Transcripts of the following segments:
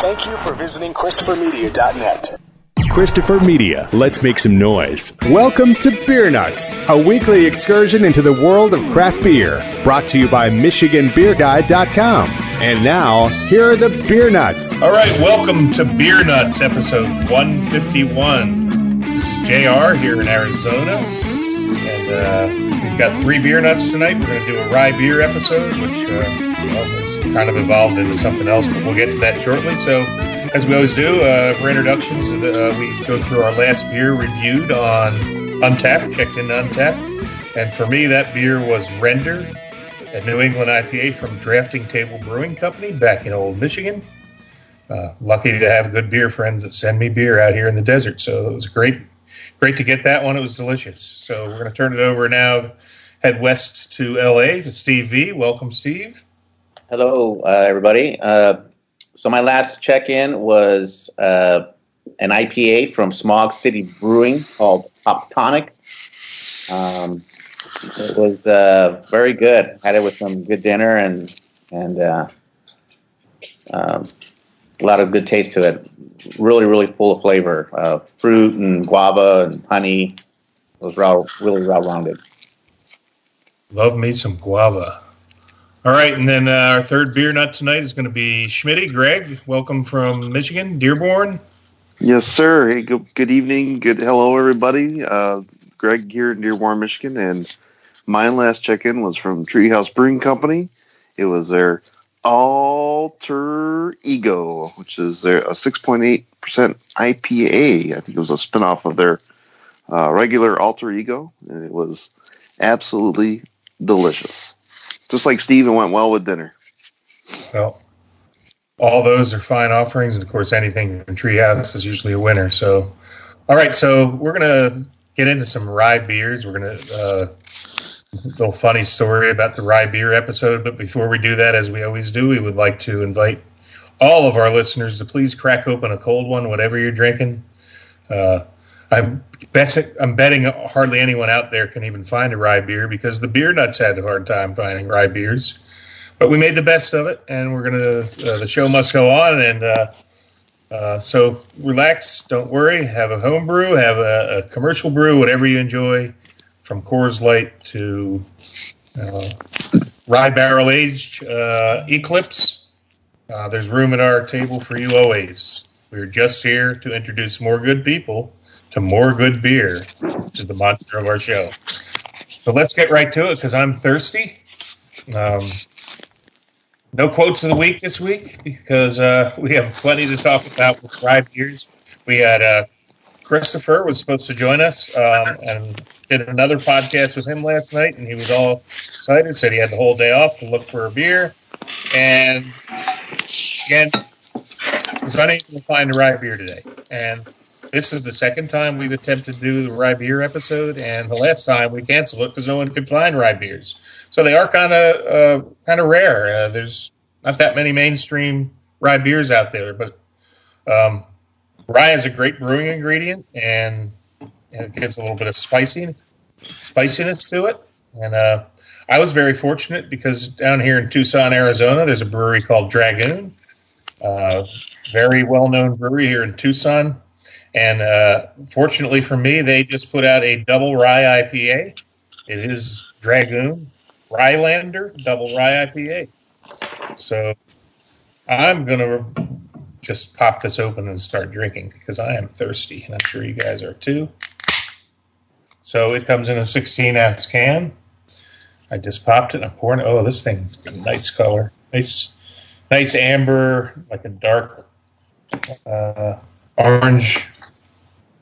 Thank you for visiting ChristopherMedia.net. Christopher Media, let's make some noise. Welcome to Beer Nuts, a weekly excursion into the world of craft beer, brought to you by MichiganBeerGuide.com. And now, here are the Beer Nuts. All right, welcome to Beer Nuts, episode 151. This is JR here in Arizona, and we've got 3 Beer Nuts tonight. We're going to do a Rye Beer episode, which has kind of evolved into something else, but we'll get to that shortly. So, as we always do, for introductions, we go through our last beer reviewed on Untappd, checked into Untappd. And for me, that beer was Render, a New England IPA from Drafting Table Brewing Company back in Old Michigan. Lucky to have good beer friends that send me beer out here in the desert. So it was great to get that one. It was delicious. So we're going to turn it over now, head west to LA to Steve V. Welcome, Steve. Hello, everybody. So my last check-in was an IPA from Smog City Brewing called Hop Tonic. It was very good. Had it with some good dinner and a lot of good taste to it. Really, really full of flavor. Fruit and guava and honey. It was really well-rounded. Love me some guava. All right, and then our third beer nut tonight is going to be Schmitty. Greg, welcome from Michigan, Dearborn. Yes, sir. Hey, good evening. Hello, everybody. Greg here in Dearborn, Michigan, and my last check-in was from Treehouse Brewing Company. It was their Alter Ego, which is a 6.8% IPA. I think it was a spinoff of their regular Alter Ego, and it was absolutely delicious. Just like Steve, it went well with dinner. Well, all those are fine offerings, and of course, anything in Treehouse is usually a winner. So, all right, so we're going to get into some rye beers. We're going to little funny story about the Rye Beer episode, but before we do that, as we always do, we would like to invite all of our listeners to please crack open a cold one, whatever you're drinking. I'm betting hardly anyone out there can even find a rye beer because the Beer Nuts had a hard time finding rye beers. But we made the best of it, and we're the show must go on. And so relax, don't worry, have a home brew, have a commercial brew, whatever you enjoy, from Coors Light to rye barrel aged Eclipse. There's room at our table for you always. We're just here to introduce more good people to more good beer, which is the mantra of our show. So let's get right to it because I'm thirsty. No quotes of the week this week because we have plenty to talk about with Rye Beers. We had Christopher was supposed to join us and did another podcast with him last night, and he was all excited, said he had the whole day off to look for a beer, and again, was unable to find a rye beer today. And this is the second time we've attempted to do the Rye Beer episode, and the last time we canceled it because no one could find rye beers. So they are kind of rare. There's not that many mainstream rye beers out there, but rye is a great brewing ingredient, and it gives a little bit of spiciness to it. And I was very fortunate because down here in Tucson, Arizona, there's a brewery called Dragoon, very well-known brewery here in Tucson. And fortunately for me, they just put out a double rye IPA. It is Dragoon Rylander double rye IPA. So I'm going to just pop this open and start drinking because I am thirsty, and I'm sure you guys are too. So it comes in a 16-ounce can. I just popped it. I'm pouring it. Oh, this thing's got a nice color. Nice amber, like a dark orange,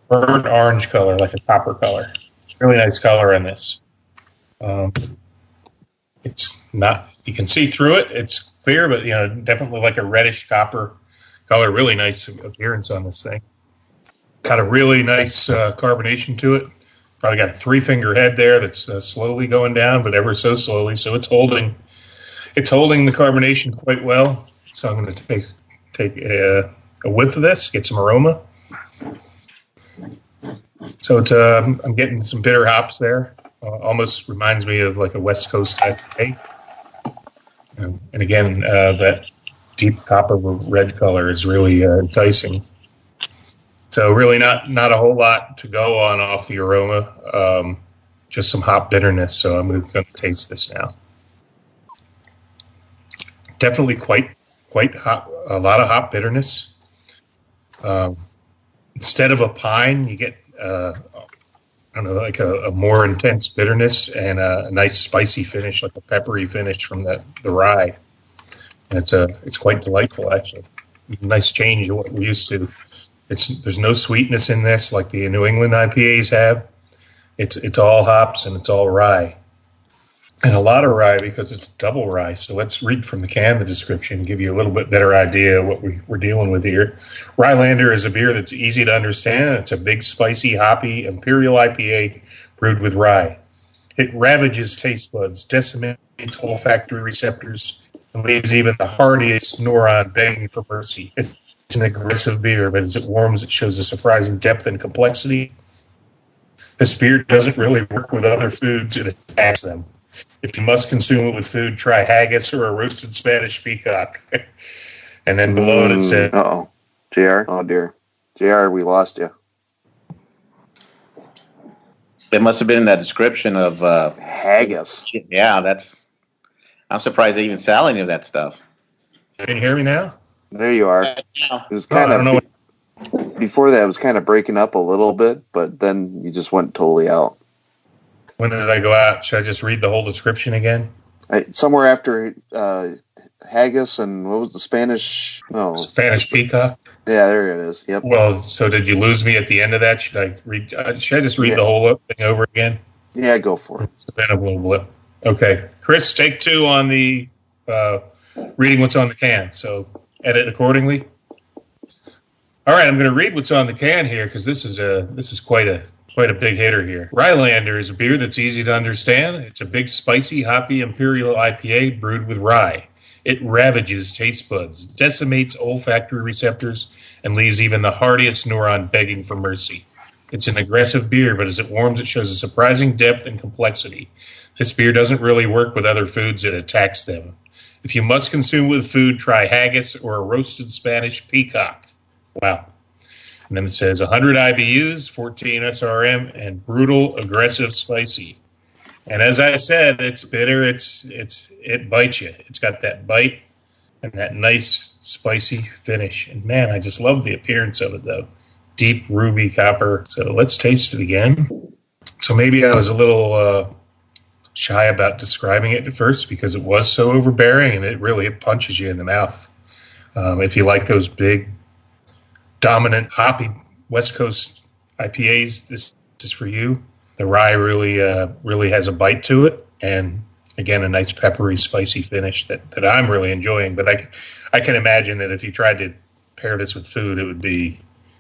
burnt orange color, like a copper color. Really nice color in this. It's not, you can see through it. It's clear, but definitely like a reddish copper color. Really nice appearance on this thing. Got a really nice carbonation to it. Probably got a 3-finger head there that's slowly going down, but ever so slowly. So it's holding the carbonation quite well. So I'm going to take a whiff of this, get some aroma. So it's I'm getting some bitter hops there. Almost reminds me of like a West Coast IPA. And again, that deep copper red color is really enticing. So really not a whole lot to go on off the aroma, just some hop bitterness. So I'm going to taste this now. Definitely quite hot, a lot of hop bitterness. Instead of a pine, you get like a more intense bitterness and a nice spicy finish, like a peppery finish from the rye. And it's quite delightful, actually. Nice change of what we're used to. There's no sweetness in this like the New England IPAs have. It's all hops and it's all rye. And a lot of rye because it's double rye. So let's read from the can the description and give you a little bit better idea of what we're dealing with here. Rhinelander is a beer that's easy to understand. It's a big, spicy, hoppy Imperial IPA brewed with rye. It ravages taste buds, decimates olfactory receptors, and leaves even the hardiest neuron begging for mercy. It's an aggressive beer, but as it warms, it shows a surprising depth and complexity. This beer doesn't really work with other foods. It attacks them. If you must consume it with food, try haggis or a roasted Spanish peacock. And then below it said... Uh-oh. JR? Oh, dear. JR, we lost you. It must have been in that description of... haggis. Yeah, I'm surprised that even Sally knew that stuff. Can you hear me now? There you are. It was kind I don't know. Before that, it was kind of breaking up a little bit, but then you just went totally out. When did I go out? Should I just read the whole description again? Somewhere after haggis and what was the Spanish? No, Spanish peacock. Yeah, there it is. Yep. Well, so did you lose me at the end of that? Should I read? Should I just read the whole thing over again? Yeah, go for it. It's been a little blip. Okay, Chris, take 2 on the reading what's on the can. So edit accordingly. All right, I'm going to read what's on the can here because this is quite a big hitter here. Rhinelander is a beer that's easy to understand. It's a big, spicy, hoppy Imperial IPA brewed with rye. It ravages taste buds, decimates olfactory receptors, and leaves even the hardiest neuron begging for mercy. It's an aggressive beer, but as it warms, it shows a surprising depth and complexity. This beer doesn't really work with other foods. It attacks them. If you must consume with food, try haggis or a roasted Spanish peacock. Wow. And then it says 100 IBUs, 14 SRM, and brutal, aggressive, spicy. And as I said, it's bitter. It bites you. It's got that bite and that nice, spicy finish. And man, I just love the appearance of it, though. Deep ruby copper. So let's taste it again. So maybe I was a little shy about describing it at first because it was so overbearing, and it punches you in the mouth. If you like those big, dominant hoppy West Coast IPAs, this is for you. The rye really has a bite to it, and again, a nice peppery, spicy finish that I'm really enjoying. But I can imagine that if you tried to pair this with food,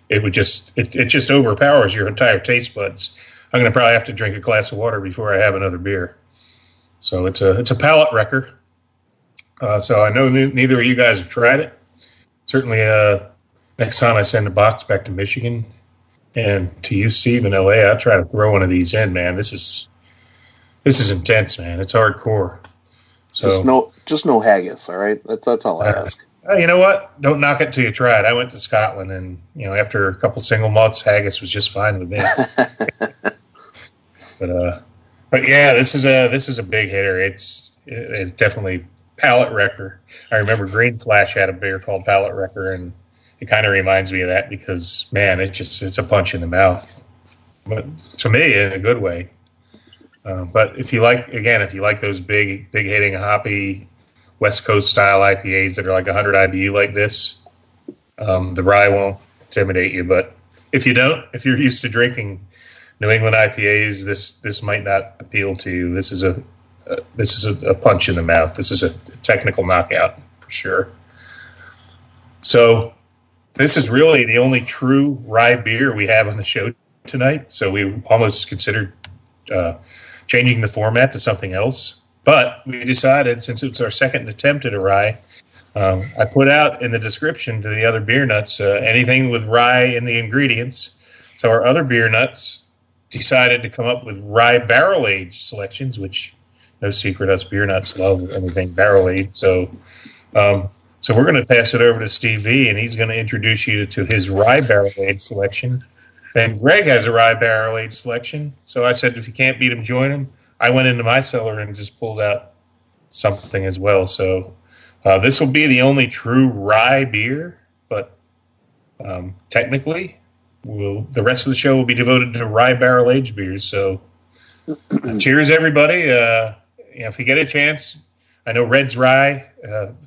it just overpowers your entire taste buds. I'm going to probably have to drink a glass of water before I have another beer. So it's a palate wrecker. So I know neither of you guys have tried it. Certainly, next time I send a box back to Michigan and to you, Steve, in LA, I'll try to throw one of these in, man. This is intense, man. It's hardcore. So just no haggis, all right? That's all I ask. You know what? Don't knock it till you try it. I went to Scotland, and after a couple single malts, haggis was just fine with me. But yeah, this is a big hitter. It's definitely palate wrecker. I remember Green Flash had a beer called Palate Wrecker, and it kind of reminds me of that because, man, it's a punch in the mouth. But to me, in a good way. But if you like those big hitting hoppy West Coast style IPAs that are like 100 IBU like this, the rye won't intimidate you. But if you're used to drinking New England IPAs, this might not appeal to you. This is a punch in the mouth. This is a technical knockout for sure. So this is really the only true rye beer we have on the show tonight. So we almost considered changing the format to something else. But we decided, since it's our second attempt at a rye, I put out in the description to the other beer nuts anything with rye in the ingredients. So our other beer nuts decided to come up with rye barrel aged selections, which no secret, us beer nuts love anything barrel aged. So So we're going to pass it over to Steve V, and he's going to introduce you to his rye barrel aged selection. And Greg has a rye barrel aged selection. So I said, if you can't beat him, join him. I went into my cellar and just pulled out something as well. So this will be the only true rye beer, but technically, the rest of the show will be devoted to rye barrel aged beers. So cheers, everybody. If you get a chance, I know Red's Rye,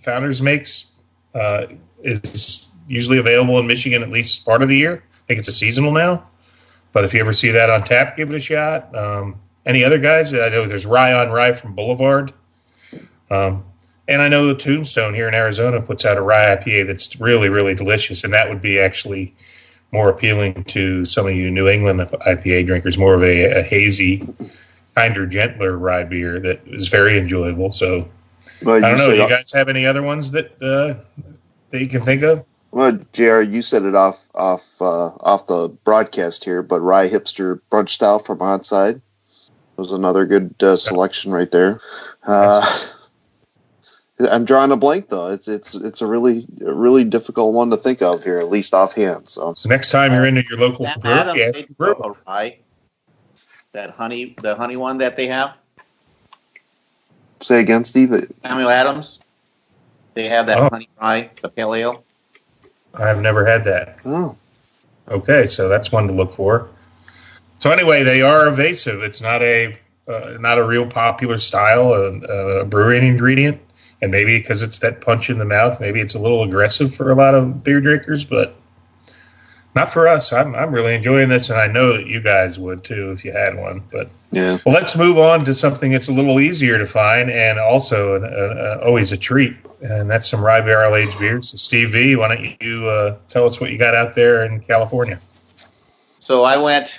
Founders makes, is usually available in Michigan at least part of the year. I think it's a seasonal now. But if you ever see that on tap, give it a shot. Any other guys? I know there's Rye on Rye from Boulevard. And I know Tombstone here in Arizona puts out a rye IPA that's really, really delicious. And that would be actually more appealing to some of you New England IPA drinkers, more of a hazy, kinder, gentler rye beer that is very enjoyable. So I don't know. Do you guys have any other ones that you can think of? Well, JR, you said it off the broadcast here, but Rye Hipster Brunch Style from Onside was another good selection right there. I'm drawing a blank though. It's a really difficult one to think of here, at least offhand. So next time you're into your local brewery, the honey one that they have. Say again, Steve. Samuel Adams. They have that honey rye, the pale ale. I've never had that. Oh. Okay, so that's one to look for. So anyway, they are evasive. It's not a real popular style, a brewing ingredient, and maybe because it's that punch in the mouth, maybe it's a little aggressive for a lot of beer drinkers, but not for us. I'm really enjoying this, and I know that you guys would too if you had one. But yeah. Well, let's move on to something that's a little easier to find and also always a treat, and that's some rye barrel aged beers. So Steve V, why don't you tell us what you got out there in California? So I went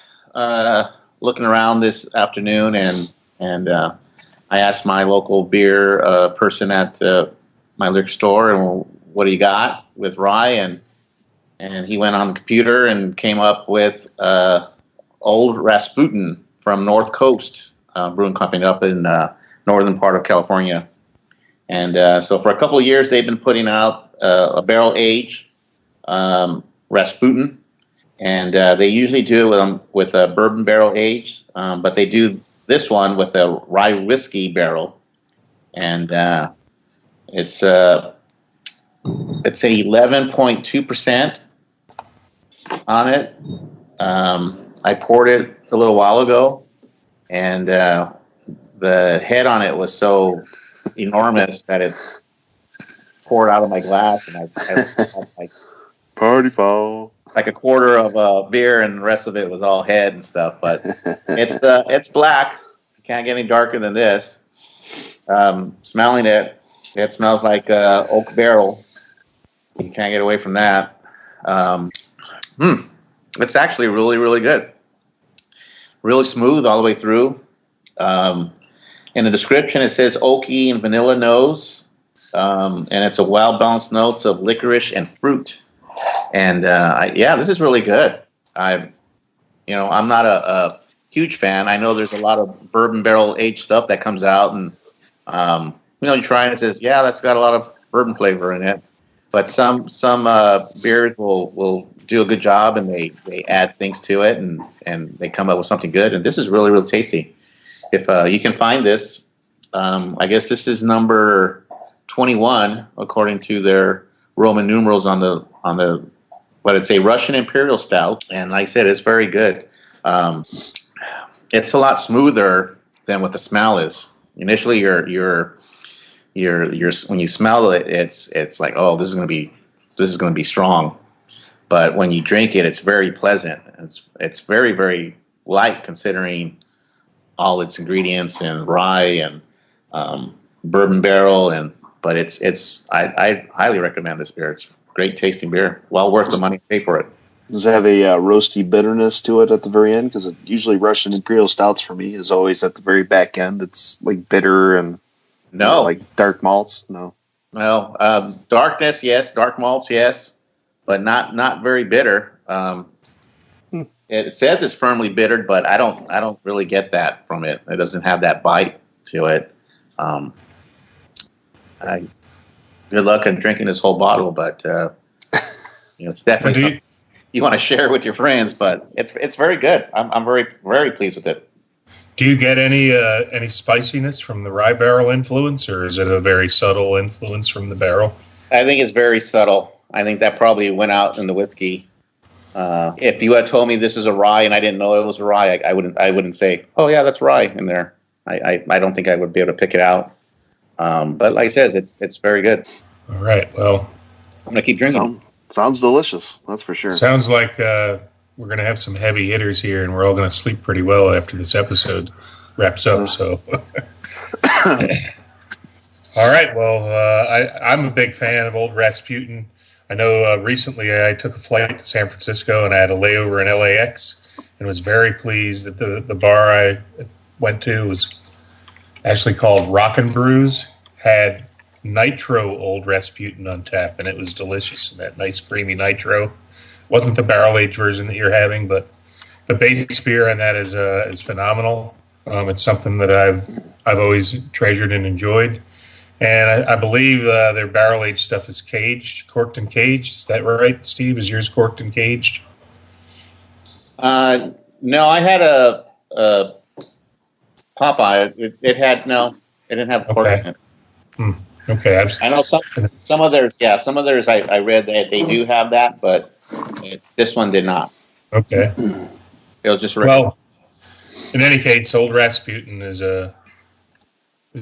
looking around this afternoon, and I asked my local beer person at my liquor store, and what do you got with rye? And he went on the computer and came up with Old Rasputin from North Coast Brewing Company up in northern part of California. And so for a couple of years, they've been putting out a barrel aged Rasputin. And they usually do it with a bourbon barrel aged, but they do this one with a rye whiskey barrel. And it's a 11.2% on it. I poured it a little while ago, and the head on it was so enormous that it poured out of my glass, and I like party foul, like a quarter of a beer, and the rest of it was all head and stuff. But it's black. You can't get any darker than this. Smelling it, it smells like oak barrel. You can't get away from that. It's actually really, really good. Really smooth all the way through. In the description, it says oaky and vanilla nose, and it's a well-balanced notes of licorice and fruit. And this is really good. I'm not a huge fan. I know there's a lot of bourbon barrel aged stuff that comes out, and you try and it says, yeah, that's got a lot of bourbon flavor in it. But some beers will do a good job, and they add things to it, and they come up with something good. And this is really, really tasty. If you can find this, I guess this is number 21 according to their Roman numerals on the what it's a Russian Imperial Stout, and like I said, it's very good. It's a lot smoother than what the smell is. Initially, you're when you smell it, it's like, oh, this is going to be strong. But when you drink it, it's very pleasant. It's very, very light considering all its ingredients and rye and bourbon barrel, but I highly recommend this beer. It's great tasting beer, well worth the money to pay for it. Does it have a roasty bitterness to it at the very end? Because usually Russian Imperial Stouts for me is always at the very back end. It's like bitter and like dark malts. No. Well, darkness, yes. Dark malts, yes, but not very bitter. It says it's firmly bittered, but I don't really get that from it. It doesn't have that bite to it. good luck in drinking this whole bottle, but it's definitely something you want to share with your friends. But it's very good. I'm very, very pleased with it. Do you get any spiciness from the rye barrel influence, or is it a very subtle influence from the barrel? I think it's very subtle. I think that probably went out in the whiskey. If you had told me this is a rye and I didn't know it was a rye, I wouldn't say, oh yeah, that's rye in there. I don't think I would be able to pick it out. But like I said, it's very good. All right. Well, I'm gonna keep drinking. Sounds delicious. That's for sure. Sounds like we're gonna have some heavy hitters here, and we're all gonna sleep pretty well after this episode wraps up. So. All right. Well, I'm a big fan of Old Rasputin. I know recently I took a flight to San Francisco and I had a layover in LAX and was very pleased that the bar I went to was actually called Rockin' Brews, had nitro Old Rasputin on tap, and it was delicious. And that nice creamy nitro. Wasn't the barrel aged version that you're having, but the base beer on that is phenomenal. It's something that I've always treasured and enjoyed. And I believe their barrel aged stuff is corked and caged. Is that right, Steve? Is yours corked and caged? No, I had a Popeye. It didn't have cork in it. Okay. I know some of theirs. Yeah, some of theirs. I read that they do have that, but this one did not. Okay. It was just well. In any case, Old Rasputin is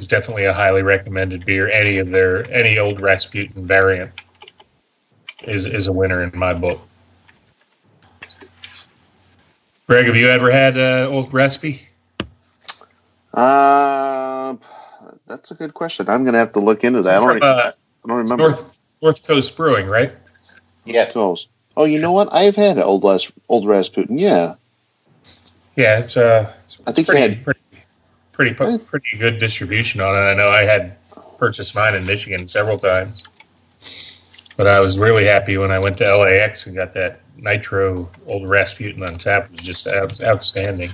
definitely a highly recommended beer. Any Old Rasputin variant is a winner in my book. Greg, have you ever had Old Raspi? That's a good question. I'm going to have to look into that. I don't remember. North Coast Brewing, right? Yes. Oh, you know what? I've had Old Rasputin. Yeah. Yeah, it's I think pretty good distribution on it. I know I had purchased mine in Michigan several times, but I was really happy when I went to LAX and got that nitro Old Rasputin on tap. It was just outstanding.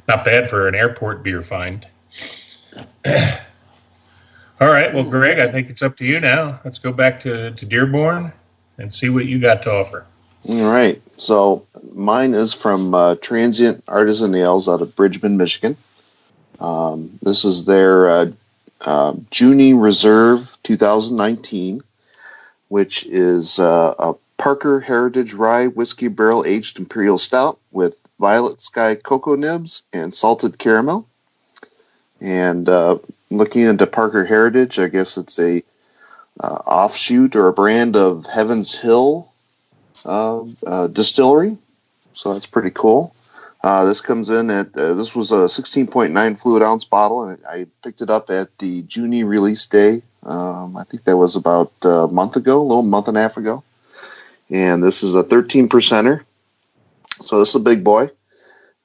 Not bad for an airport beer find. All right, well, Greg, I think it's up to you now. Let's go back to Dearborn and see what you got to offer. All right. So mine is from Transient Artisan Ales out of Bridgman, Michigan. This is their Junie Reserve 2019, which is a Parker Heritage Rye Whiskey Barrel Aged Imperial Stout with Violet Sky cocoa nibs and salted caramel. And looking into Parker Heritage, I guess it's a offshoot or a brand of Heaven's Hill distillery. So that's pretty cool. This comes in at, this was a 16.9 fluid ounce bottle, and I picked it up at the Junie release day. I think that was about a month and a half ago. And this is a 13%er. So this is a big boy.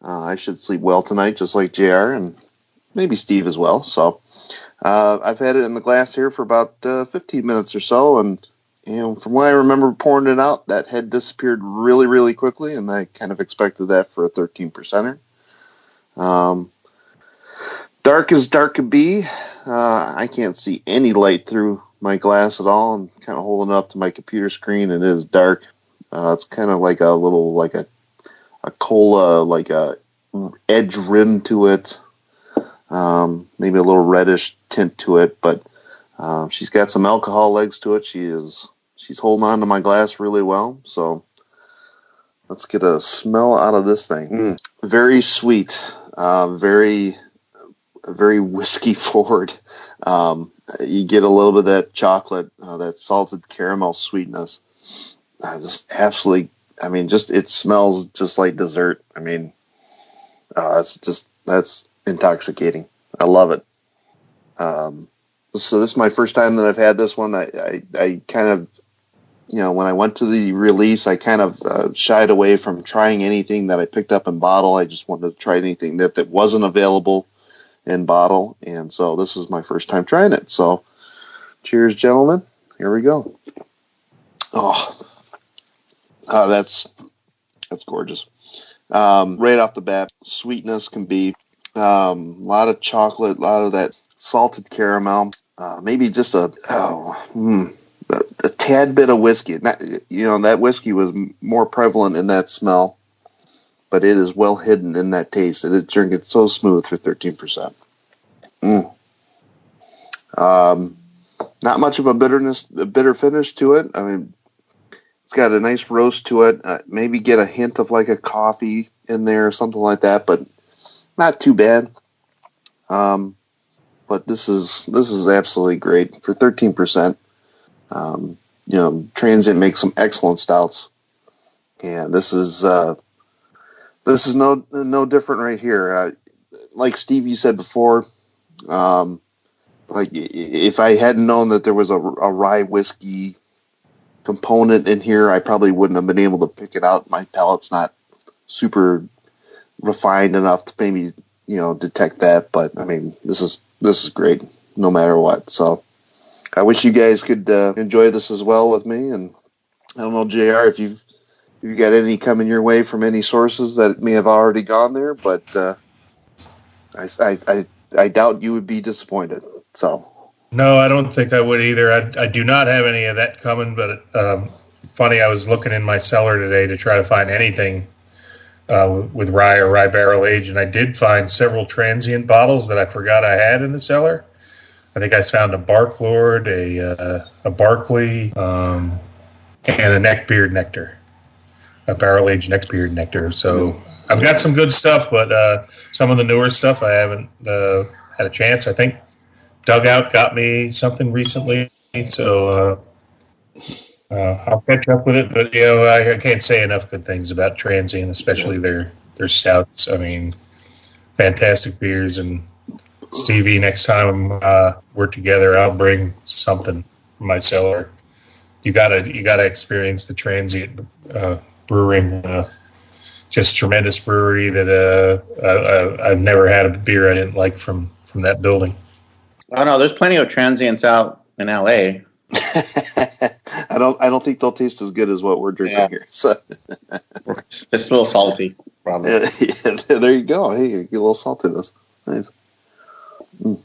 I should sleep well tonight, just like JR and maybe Steve as well. So I've had it in the glass here for about 15 minutes or so, and from what I remember pouring it out, that had disappeared really, really quickly, and I kind of expected that for a 13%er. Dark as dark could be. I can't see any light through my glass at all. I'm kind of holding it up to my computer screen. It is dark. It's kind of like a cola, like a edge rim to it. Maybe a little reddish tint to it, but she's got some alcohol legs to it. She's holding on to my glass really well. So let's get a smell out of this thing. Very sweet, very whiskey forward. You get a little bit of that chocolate, that salted caramel sweetness. It smells just like dessert. I mean, that's intoxicating. I love it. So this is my first time that I've had this one. I kind of, when I went to the release, I kind of shied away from trying anything that I picked up in bottle. I just wanted to try anything that wasn't available in bottle. And so this is my first time trying it. So cheers, gentlemen. Here we go. Oh, that's gorgeous. Right off the bat, sweetness can be a lot of chocolate, a lot of that salted caramel. maybe just a tad bit of whiskey. Not, that whiskey was more prevalent in that smell, but it is well hidden in that taste. And it's drinking so smooth for 13%. Not much of a bitter finish to it. I mean, it's got a nice roast to it. Maybe get a hint of like a coffee in there or something like that, but not too bad. But this is absolutely great for 13%. Transient makes some excellent stouts, and this is no different right here. Like Steve, you said before, like if I hadn't known that there was a rye whiskey component in here, I probably wouldn't have been able to pick it out. My palate's not super refined enough to maybe detect that, but I mean this is great no matter what. So I wish you guys could enjoy this as well with me. And I don't know, JR, if you got any coming your way from any sources that may have already gone there, but I doubt you would be disappointed. So no, I don't think I would either. I do not have any of that coming, but funny, I was looking in my cellar today to try to find anything with rye or rye barrel age, and I did find several transient bottles that I forgot I had in the cellar. I think I found a Bark Lord, a Barkley, and a Neckbeard Nectar, a barrel aged Neckbeard Nectar. So I've got some good stuff, but some of the newer stuff I haven't had a chance. I think Dugout got me something recently, so I'll catch up with it. But I can't say enough good things about Transient, especially their stouts. I mean, fantastic beers. And Stevie, next time we're together, I'll bring something from my cellar. You gotta experience the Transient brewing. Just tremendous brewery that I've never had a beer I didn't like from that building. Oh no, there's plenty of transients out in LA. I don't think they'll taste as good as what we're drinking here. So it's a little salty, probably. Yeah, there you go. Hey, you get a little saltiness. Nice. The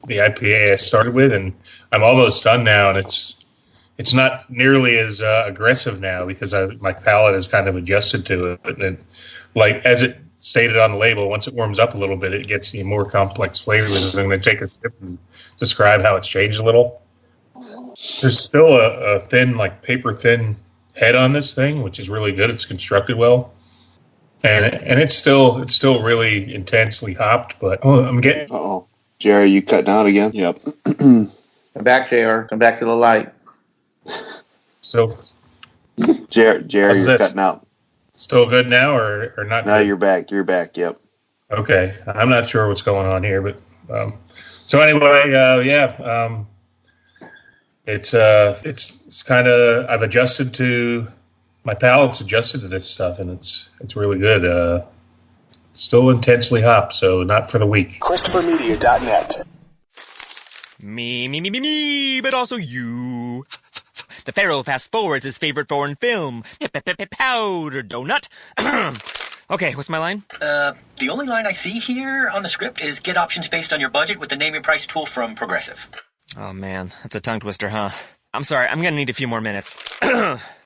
IPA I started with, and I'm almost done now, and it's not nearly as aggressive now because my palate has kind of adjusted to it. And like as it stated on the label, once it warms up a little bit, it gets more complex flavors. I'm going to take a sip and describe how it's changed a little. There's still a thin, like paper thin head on this thing, which is really good. It's constructed well, and it's still really intensely hopped. But I'm getting. Uh-oh, Jerry, you cutting out again? Yep. Come back, JR. Come back to the light. So, Jerry, you're cutting out. Still good now, or not? No, good? you're back. You're back. Yep. Okay, I'm not sure what's going on here, but so anyway, it's kind of I've adjusted to my palate's adjusted to this stuff, and it's really good. Still intensely hopped, so not for the weak. ChristopherMedia.net. Me, but also you. The Pharaoh fast forwards his favorite foreign film, Powder Donut. Okay, what's my line? The only line I see here on the script is get options based on your budget with the Name Your Price tool from Progressive. Oh man, that's a tongue twister, huh? I'm sorry, I'm gonna need a few more minutes.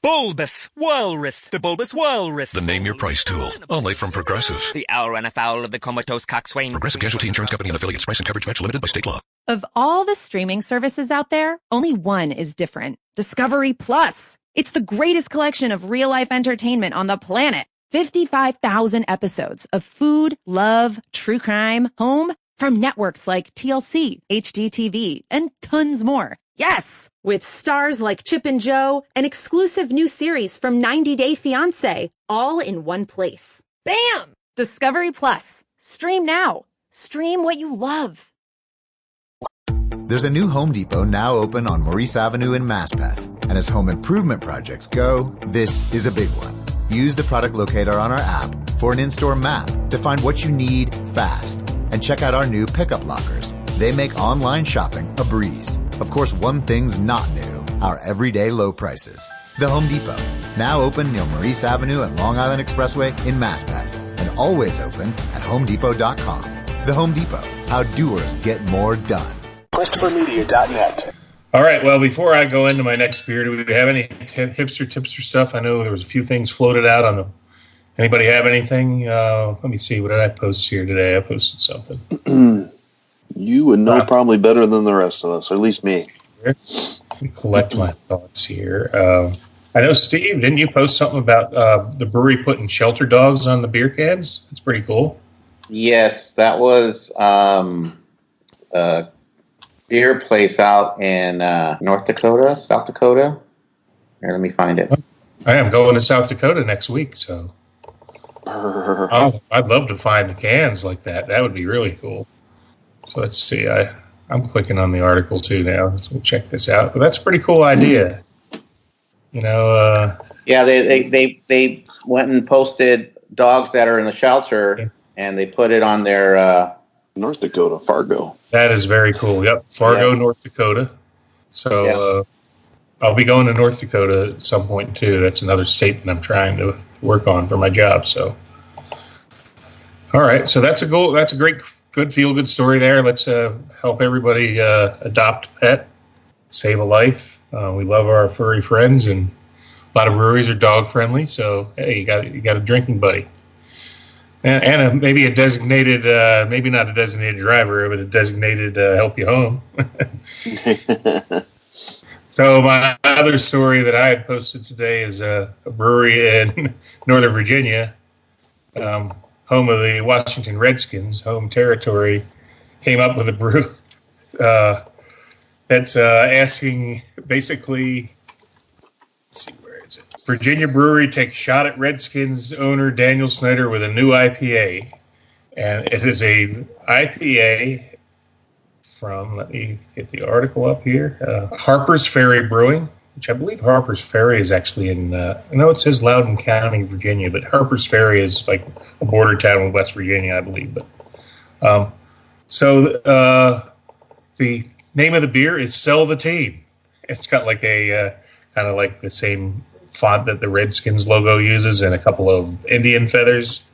Bulbous Walrus, the Bulbous Walrus. The Name Your Price tool, only from Progressive. The owl ran afoul of the comatose coxswain. Progressive Casualty Insurance Company and affiliates. Price and coverage match limited by state law. Of all the streaming services out there, only one is different. Discovery Plus. It's the greatest collection of real-life entertainment on the planet. 55,000 episodes of food, love, true crime, home, from networks like TLC, HGTV, and tons more. Yes! With stars like Chip and Jo, an exclusive new series from 90 Day Fiancé, all in one place. Bam! Discovery Plus. Stream now. Stream what you love. There's a new Home Depot now open on Maurice Avenue in Maspeth. And as home improvement projects go, this is a big one. Use the product locator on our app for an in-store map to find what you need fast. And check out our new pickup lockers. They make online shopping a breeze. Of course, one thing's not new, our everyday low prices. The Home Depot, now open near Maurice Avenue and Long Island Expressway in Maspeth. And always open at homedepot.com. The Home Depot. How doers get more done. ChristopherMedia.net. All right. Well, before I go into my next beer, do we have any hipster tipster stuff? I know there was a few things floated out on the. Anybody have anything? Let me see. What did I post here today? I posted something. You would know probably better than the rest of us, or at least me. Let me collect my thoughts here. I know, Steve, didn't you post something about the brewery putting shelter dogs on the beer cans? That's pretty cool. Yes, that was a beer place out in North Dakota, South Dakota. Here, let me find it. I am going to South Dakota next week, so I'd love to find the cans like that. That would be really cool. So let's see. I'm clicking on the article too now. So we'll check this out. But that's a pretty cool idea. You know. Yeah, they went and posted dogs that are in the shelter, and they put it on their North Dakota, Fargo. That is very cool. Yep, Fargo, North Dakota. So I'll be going to North Dakota at some point too. That's another state that I'm trying to work on for my job. So, all right. So that's a goal. That's a great, good feel-good story there. Let's help everybody adopt a pet, save a life. We love our furry friends, and a lot of breweries are dog friendly. So hey, you got a drinking buddy, and maybe a designated, maybe not a designated driver, but a designated help you home. So my other story that I had posted today is a brewery in Northern Virginia, home of the Washington Redskins, home territory, came up with a brew that's asking basically, let's see, where is it? Virginia brewery takes shot at Redskins owner Daniel Snyder with a new IPA. And it is a IPA from, let me get the article up here, Harper's Ferry Brewing, which I believe Harper's Ferry is actually in, I know it says Loudoun County, Virginia, but Harper's Ferry is like a border town with West Virginia, I believe. But the name of the beer is Sell the Team. It's got like a kind of like the same font that the Redskins logo uses and a couple of Indian feathers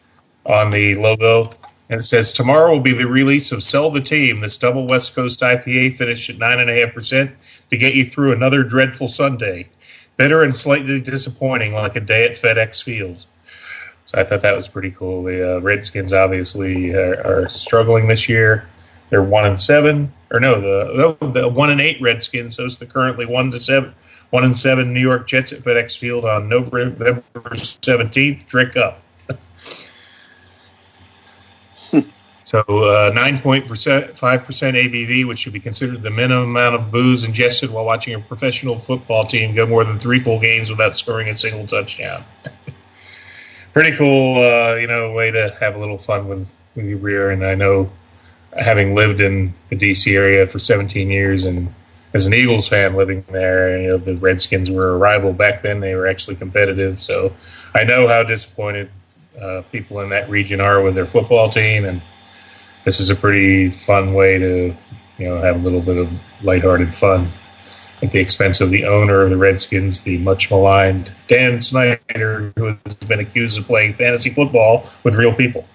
on the logo. And it says, tomorrow will be the release of Sell the Team, this double West Coast IPA finished at 9.5% to get you through another dreadful Sunday. Bitter and slightly disappointing, like a day at FedEx Field. So I thought that was pretty cool. The Redskins obviously are struggling this year. They're 1-7, or no, the 1-8 Redskins host the currently 1-7 New York Jets at FedEx Field on November 17th. Drink up. So 9.5% ABV, which should be considered the minimum amount of booze ingested while watching a professional football team go more than 3 full games without scoring a single touchdown. Pretty cool, way to have a little fun with your beer. And I know, having lived in the D.C. area for 17 years and as an Eagles fan living there, the Redskins were a rival back then. They were actually competitive. So I know how disappointed people in that region are with their football team, and this is a pretty fun way to, have a little bit of lighthearted fun at the expense of the owner of the Redskins, the much maligned Dan Snyder, who has been accused of playing fantasy football with real people.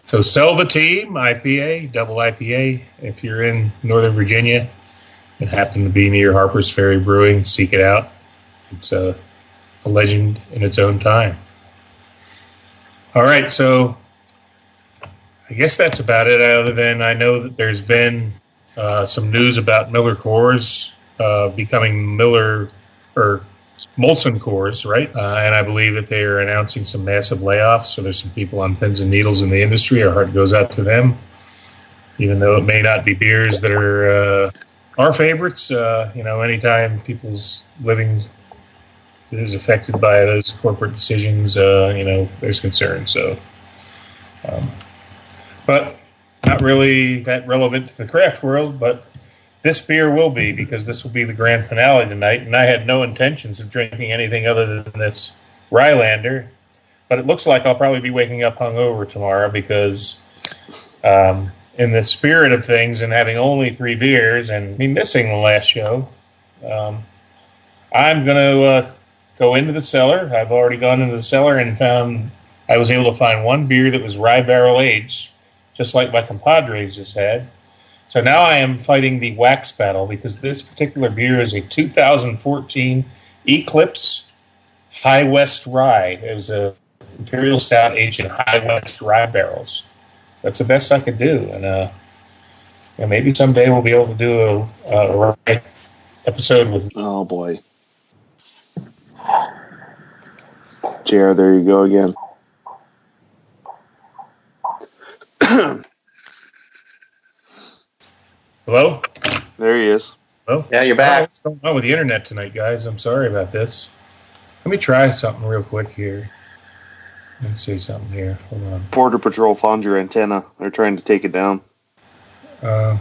So Sell the Team, IPA, double IPA. If you're in Northern Virginia and happen to be near Harper's Ferry Brewing, seek it out. It's a legend in its own time. All right, so I guess that's about it, other than I know that there's been some news about Miller Coors becoming Miller or Molson Coors, right? And I believe that they are announcing some massive layoffs. So there's some people on pins and needles in the industry. Our heart goes out to them, even though it may not be beers that are our favorites. Anytime people's living is affected by those corporate decisions, there's concern. So, but not really that relevant to the craft world, but this beer will be, because this will be the grand finale tonight, and I had no intentions of drinking anything other than this Rylander, but it looks like I'll probably be waking up hungover tomorrow because in the spirit of things and having only 3 beers and me missing the last show, I'm going to go into the cellar. I've already gone into the cellar and found I was able to find one beer that was rye barrel aged, just like my compadres just had. So now I am fighting the wax battle because this particular beer is a 2014 Eclipse High West Rye. It was a Imperial Stout aged in High West rye barrels. That's the best I could do, and maybe someday we'll be able to do a rye episode with. Oh boy, JR, there you go again. Hello? There he is. Hello? Yeah, you're back. What's going on with the internet tonight, guys? I'm sorry about this. Let me try something real quick here. Let's see something here. Hold on. Border Patrol found your antenna. They're trying to take it down. Yeah,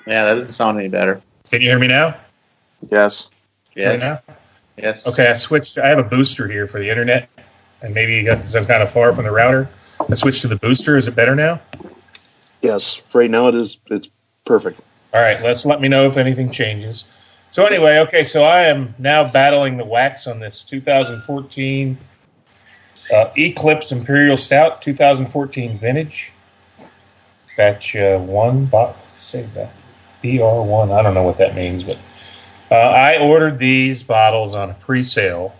that doesn't sound any better. Can you hear me now? Yes. Right now? Yes. Okay, I switched. I have a booster here for the internet, and maybe because I'm kind of far from the router. I switched to the booster. Is it better now? Yes. Right now it is. It's perfect. All right, let me know if anything changes. So anyway, okay, so I am now battling the wax on this 2014 Eclipse Imperial Stout, 2014 vintage, batch 1. Save that. BR1. I don't know what that means, but I ordered these bottles on a pre-sale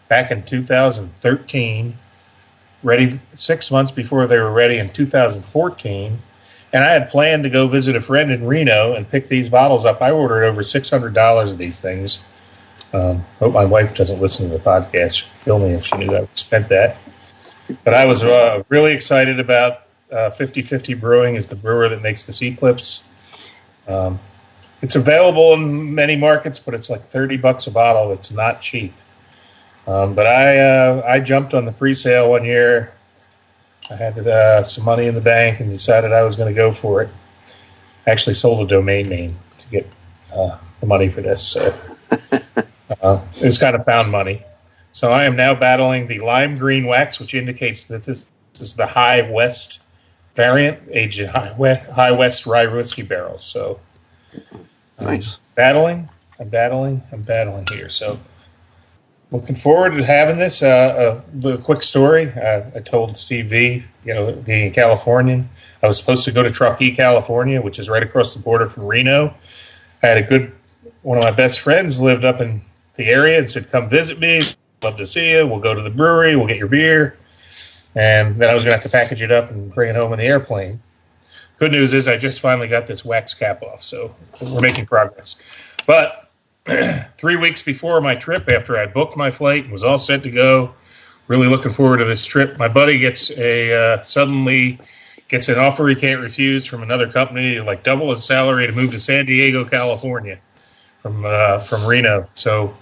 back in 2013, ready 6 months before they were ready in 2014. And I had planned to go visit a friend in Reno and pick these bottles up. I ordered over $600 of these things. Hope my wife doesn't listen to the podcast. She'd kill me if she knew I spent that. But I was really excited about 50/50 Brewing is the brewer that makes this Eclipse. It's available in many markets, but it's like $30 a bottle. It's not cheap. But I jumped on the pre-sale one year. I had some money in the bank and decided I was going to go for it. I actually sold a domain name to get the money for this. So it was kind of found money. So I am now battling the lime green wax, which indicates that this is the High West variant, aged in High West rye whiskey barrels. So nice. I'm battling here. So looking forward to having this. A quick story. I told Steve V, being a Californian, I was supposed to go to Truckee, California, which is right across the border from Reno. I had one of my best friends lived up in the area and said, come visit me. Love to see you. We'll go to the brewery. We'll get your beer. And then I was going to have to package it up and bring it home in the airplane. Good news is I just finally got this wax cap off, so we're making progress. But 3 weeks before my trip, after I booked my flight and was all set to go, really looking forward to this trip, my buddy suddenly gets an offer he can't refuse from another company, like double his salary to move to San Diego, California from Reno. So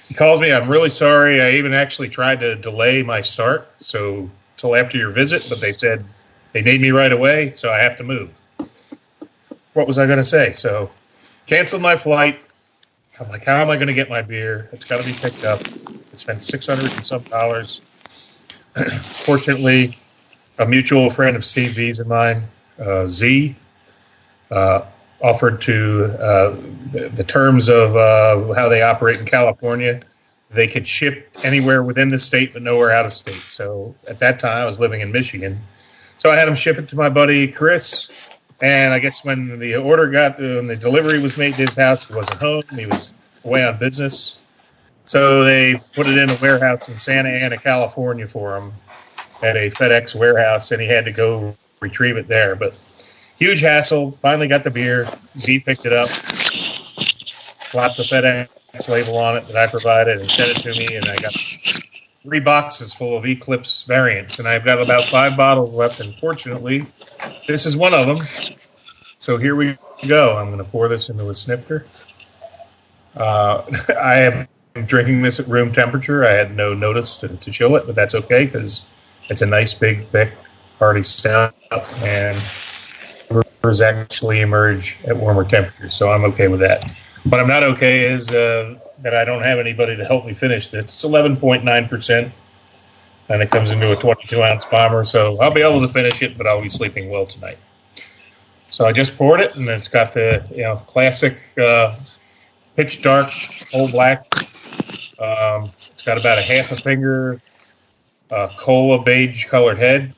he calls me. I'm really sorry. I even actually tried to delay my start till after your visit, but they said they need me right away, so I have to move. What was I going to say? So canceled my flight. I'm like, how am I going to get my beer? It's got to be picked up. I spent $600 and some. Fortunately, a mutual friend of Steve V's and mine, Z, offered to the terms of how they operate in California. They could ship anywhere within the state, but nowhere out of state. So at that time, I was living in Michigan. So I had him ship it to my buddy Chris. And I guess when the when the delivery was made to his house, he wasn't home. He was away on business. So they put it in a warehouse in Santa Ana, California for him at a FedEx warehouse, and he had to go retrieve it there. But huge hassle. Finally got the beer. Z picked it up, slapped the FedEx label on it that I provided, and sent it to me. And I got 3 boxes full of Eclipse variants, and I've got about 5 bottles left. And fortunately, this is one of them. So here we go. I'm going to pour this into a snifter. I am drinking this at room temperature. I had no notice to chill it, but that's okay because it's a nice, big, thick, hearty stout, and flavors actually emerge at warmer temperatures. So I'm okay with that. What I'm not okay is that I don't have anybody to help me finish this. It's 11.9%, and it comes into a 22-ounce bomber. So I'll be able to finish it, but I'll be sleeping well tonight. So I just poured it, and it's got the classic pitch dark, whole black It's got about a half a finger cola beige colored head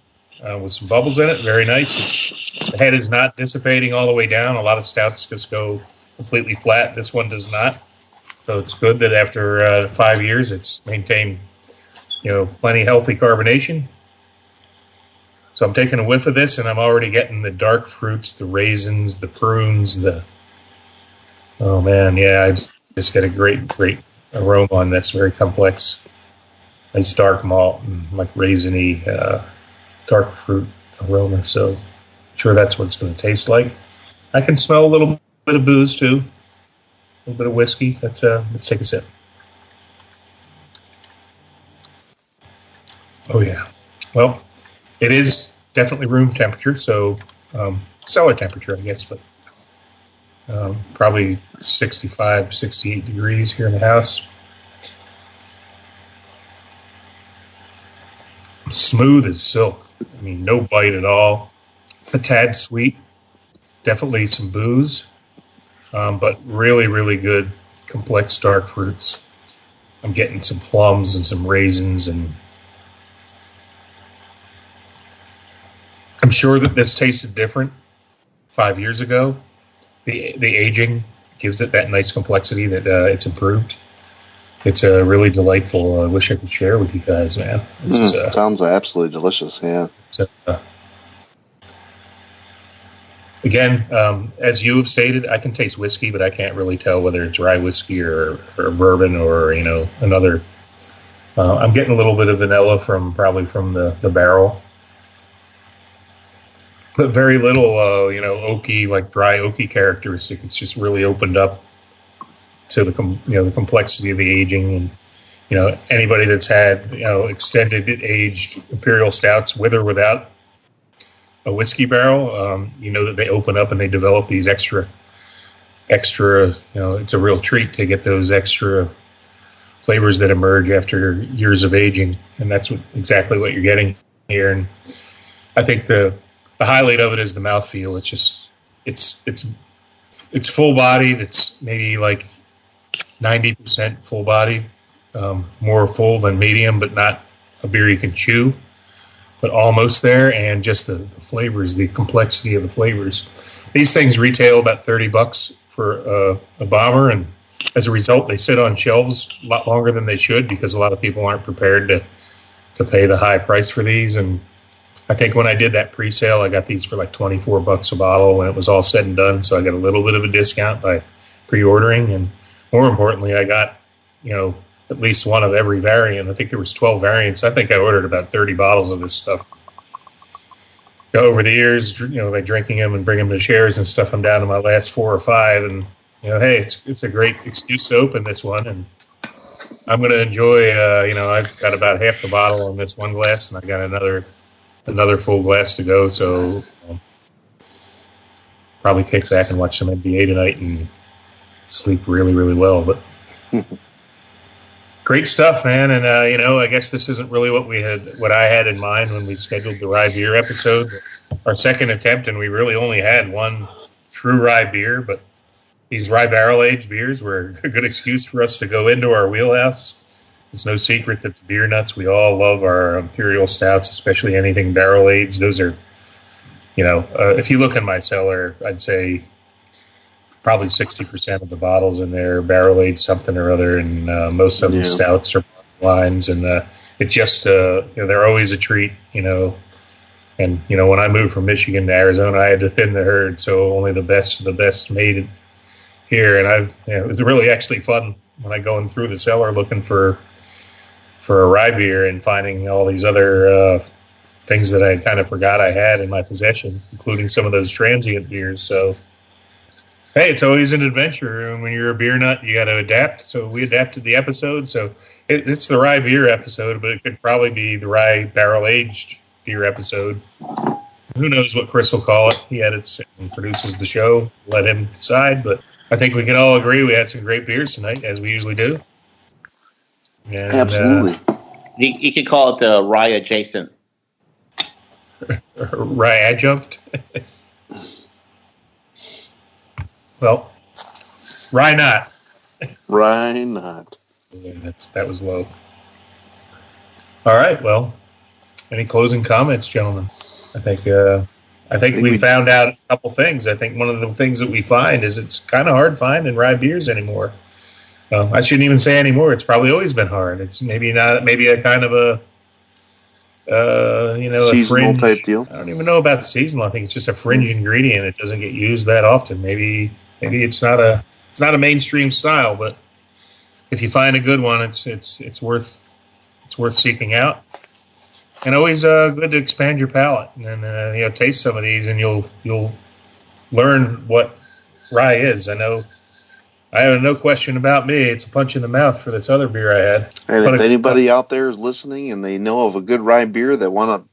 with some bubbles in it. Very nice. The head is not dissipating all the way down. A lot of stouts just go completely flat. This one does not. So it's good that after 5 years, it's maintained, plenty healthy carbonation. So I'm taking a whiff of this, and I'm already getting the dark fruits, the raisins, the prunes, oh man, yeah, I just get a great aroma on this, very complex. Nice dark malt and like raisiny, dark fruit aroma. So I'm sure that's what it's going to taste like. I can smell a little bit of booze too, a little bit of whiskey. Let's take a sip. Oh yeah, well. It is definitely room temperature, so cellar temperature, I guess, but probably 65, 68 degrees here in the house. Smooth as silk. I mean, no bite at all. A tad sweet. Definitely some booze, but really, really good, complex dark fruits. I'm getting some plums and some raisins, and I'm sure that this tasted different 5 years ago. The aging gives it that nice complexity that it's improved. It's really delightful. I wish I could share with you guys, man. Sounds absolutely delicious, yeah. Again, as you have stated, I can taste whiskey, but I can't really tell whether it's rye whiskey or bourbon or, another. I'm getting a little bit of vanilla probably from the barrel. But very little, oaky, like dry oaky characteristic. It's just really opened up to the complexity of the aging, and anybody that's had extended aged imperial stouts with or without a whiskey barrel, that they open up and they develop these extra. It's a real treat to get those extra flavors that emerge after years of aging, and that's exactly what you're getting here. And I think the highlight of it is the mouthfeel. It's just, it's full bodied. It's maybe like 90% full bodied, more full than medium, but not a beer you can chew, but almost there. And just the flavors, the complexity of the flavors. These things retail about $30 for a bomber, and as a result, they sit on shelves a lot longer than they should because a lot of people aren't prepared to pay the high price for these. And I think when I did that pre-sale, I got these for like $24 a bottle when it was all said and done. So I got a little bit of a discount by pre-ordering. And more importantly, I got, at least one of every variant. I think there was 12 variants. I think I ordered about 30 bottles of this stuff. Over the years, by drinking them and bringing them to shares and stuff, I'm down to my last 4 or 5. And, hey, it's a great excuse to open this one. And I'm going to enjoy, I've got about half the bottle on this one glass, and I got another full glass to go, so probably kick back and watch some NBA tonight and sleep really, really well. But great stuff, man. And I guess this isn't really what I had in mind when we scheduled the Rye Beer episode. Our second attempt, and we really only had one true rye beer, but these rye barrel aged beers were a good excuse for us to go into our wheelhouse. It's no secret that the beer nuts, we all love our imperial stouts, especially anything barrel aged. Those are, if you look in my cellar, I'd say probably 60% of the bottles in there barrel aged something or other, and most of them stouts or wines. And it just, they're always a treat, And when I moved from Michigan to Arizona, I had to thin the herd, so only the best of the best made it here. And it was really actually fun when I going through the cellar looking for a rye beer and finding all these other things that I kind of forgot I had in my possession, including some of those transient beers. So, hey, it's always an adventure. And when you're a beer nut, you got to adapt. So we adapted the episode. So it's the rye beer episode, but it could probably be the rye barrel-aged beer episode. Who knows what Chris will call it? He edits and produces the show. Let him decide. But I think we can all agree we had some great beers tonight, as we usually do. And, absolutely. You could call it the rye adjacent. Rye adjunct. Well, rye not. Rye not. That was low. All right. Well, any closing comments, gentlemen? I think we found out a couple things. I think one of the things that we find is it's kind of hard finding rye beers anymore. I shouldn't even say anymore. It's probably always been hard. It's maybe a kind of a seasonal a fringe type deal. I don't even know about seasonal. I think it's just a fringe ingredient. It doesn't get used that often. Maybe it's not a mainstream style, but if you find a good one, it's worth seeking out. And always good to expand your palate and taste some of these, and you'll learn what rye is. I have no question about me. It's a punch in the mouth for this other beer I had. And if anybody out there is listening and they know of a good rye beer that want to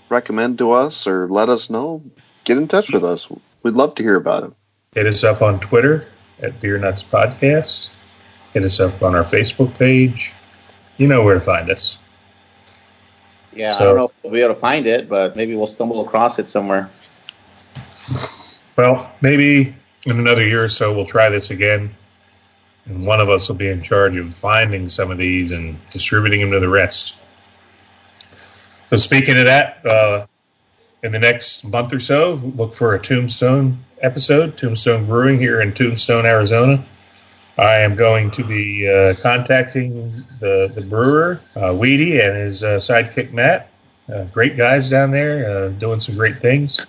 recommend to us or let us know, get in touch with us. We'd love to hear about it. Hit us up on Twitter at Beer Nuts Podcast. Hit us up on our Facebook page. You know where to find us. Yeah, I don't know if we'll be able to find it, but maybe we'll stumble across it somewhere. Well, maybe in another year or so we'll try this again, and one of us will be in charge of finding some of these and distributing them to the rest. So speaking of that, in the next month or so, look for a Tombstone episode, Tombstone Brewing here in Tombstone, Arizona. I am going to be contacting the brewer, Weedy, and his sidekick, Matt. Great guys down there doing some great things.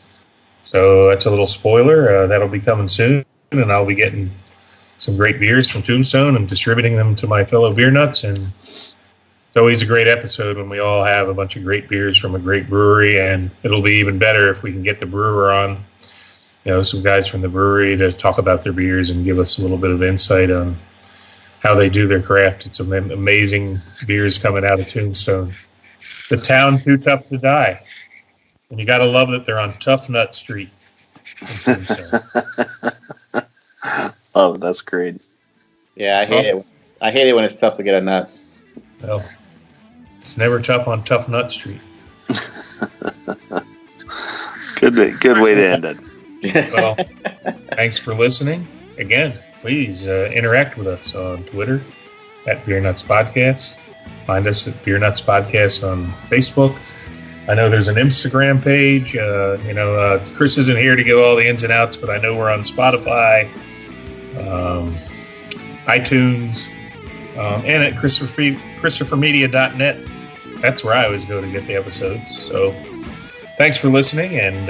So that's a little spoiler. That'll be coming soon, and I'll be getting some great beers from Tombstone and distributing them to my fellow beer nuts. And it's always a great episode when we all have a bunch of great beers from a great brewery, and it'll be even better if we can get the brewer on, some guys from the brewery to talk about their beers and give us a little bit of insight on how they do their craft. It's some amazing beers coming out of Tombstone. The town too tough to die. And you got to love that they're on Tough Nut Street. Oh, that's great. Yeah, I hate it. I hate it when it's tough to get a nut. Well, it's never tough on Tough Nut Street. Good way to end it. Well, thanks for listening. Again, please interact with us on Twitter at Beer Nuts Podcast. Find us at Beer Nuts Podcast on Facebook. I know there's an Instagram page. Chris isn't here to give all the ins and outs, but I know we're on Spotify, iTunes, and at ChristopherMedia.net. That's where I always go to get the episodes. So thanks for listening, and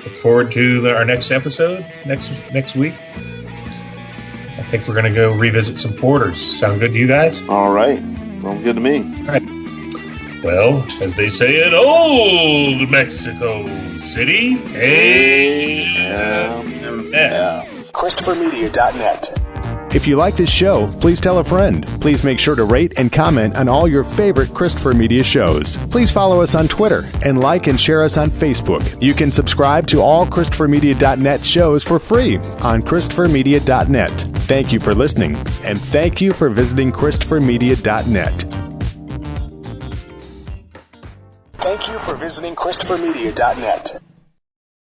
look forward to our next episode next week. I think we're going to go revisit some porters. Sound good to you guys? All right. Sounds good to me. All right. Well, as they say in old Mexico City, ChristopherMedia.net. If you like this show, please tell a friend. Please make sure to rate and comment on all your favorite Christopher Media shows. Please follow us on Twitter and like and share us on Facebook. You can subscribe to all ChristopherMedia.net shows for free on ChristopherMedia.net. Thank you for listening, and thank you for visiting ChristopherMedia.net. Thank you for visiting ChristopherMedia.net.